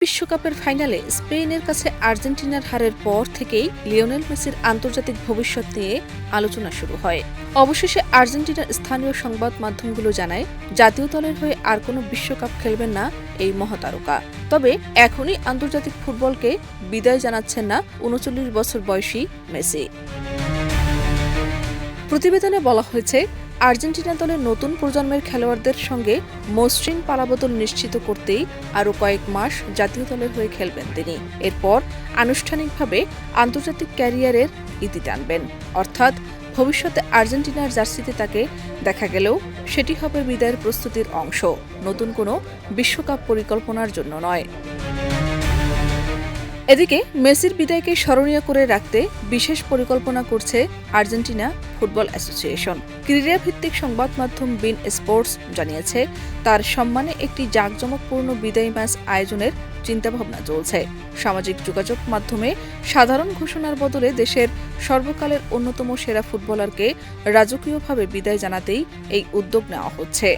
বিশ্বকাপের ফাইনালে স্পেনের কাছে আর্জেন্টিনার হারের পর থেকেই লিওনেল মেসির আন্তর্জাতিক ভবিষ্যৎ নিয়ে আলোচনা শুরু হয়। অবশেষে আর্জেন্টিনার স্থানীয় সংবাদ মাধ্যমগুলো জানায়, জাতীয় দলের হয়ে আর কোনো বিশ্বকাপ খেলবেন না এই মহাতারকা। তবে এখনই আন্তর্জাতিক ফুটবলকে বিদায় জানাচ্ছেন না ৩৯ বছর বয়সী মেসি। প্রতিবেদনে বলা হয়েছে, আর্জেন্টিনা দলের নতুন প্রজন্মের খেলোয়াড়দের সঙ্গে মসৃণ পালাবদল নিশ্চিত করতেই আরও কয়েক মাস জাতীয় দলের হয়ে খেলবেন তিনি। এরপর আনুষ্ঠানিকভাবে আন্তর্জাতিক ক্যারিয়ারের ইতি টানবেন। অর্থাৎ ভবিষ্যতে আর্জেন্টিনার জার্সিতে তাকে দেখা গেলেও সেটি হবে বিদায়ের প্রস্তুতির অংশ, নতুন কোনো বিশ্বকাপ পরিকল্পনার জন্য নয়। এদিকে মেসির বিদায়কে স্মরণীয় করে রাখতে বিশেষ পরিকল্পনা করছে আর্জেন্টিনা ফুটবল অ্যাসোসিয়েশন। ক্রীড়াভিত্তিক সংবাদ মাধ্যম বিন স্পোর্টস জানিয়েছে, তার সম্মানে একটি জাঁকজমকপূর্ণ বিদায়ী ম্যাচ আয়োজনের চিন্তাভাবনা চলছে। সামাজিক যোগাযোগ মাধ্যমে সাধারণ ঘোষণার বদলে দেশের সর্বকালের অন্যতম সেরা ফুটবলারকে রাজকীয়ভাবে বিদায় জানাতেই এই উদ্যোগ নেওয়া হচ্ছে।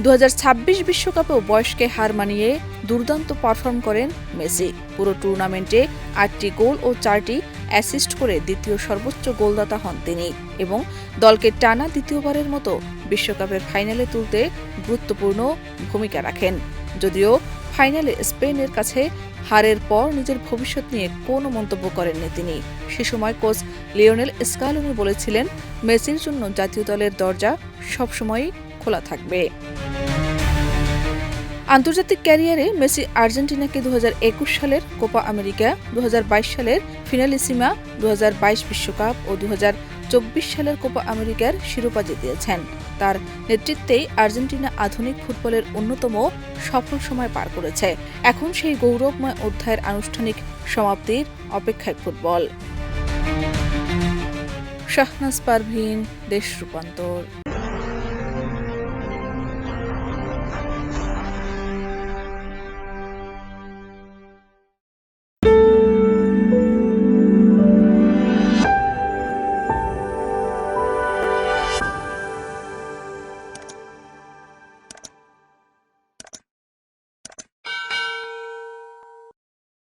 ২০২৬ বিশ্বকাপেও বয়সকে হার মানিয়ে দুর্দান্ত পারফর্ম করেন মেসি। পুরো টুর্নামেন্টে ৮টি গোল ও ৪টি অ্যাসিস্ট করে দ্বিতীয় সর্বোচ্চ গোলদাতা হন তিনি এবং দলকে টানা দ্বিতীয়বারের মতো বিশ্বকাপের ফাইনালে তুলতে গুরুত্বপূর্ণ ভূমিকা রাখেন। যদিও ফাইনালে স্পেনের কাছে হারের পর নিজের ভবিষ্যৎ নিয়ে কোনো মন্তব্য করেননি তিনি। সে সময় কোচ লিওনেল স্কালোনি বলেছিলেন, মেসির জন্য জাতীয় দলের দরজা সবসময়ই খোলা থাকবে। আন্তর্জাতিক ক্যারিয়ারে মেসি আর্জেন্টিনাকে ২০২১ সালের কোপা আমেরিকা, ২০২২ সালের ফিনালিসিমা, ২০২২ বিশ্বকাপ ও ২০২৪ সালের কোপা আমেরিকার শিরোপা জিতিয়েছেন। তার নেতৃত্বেই আর্জেন্টিনা আধুনিক ফুটবলের অন্যতম সফল সময় পার করেছে। এখন সেই গৌরবময় অধ্যায়ের আনুষ্ঠানিক সমাপ্তির অপেক্ষায় ফুটবল। শাহনাজ পারভীন, দেশ রূপান্তর।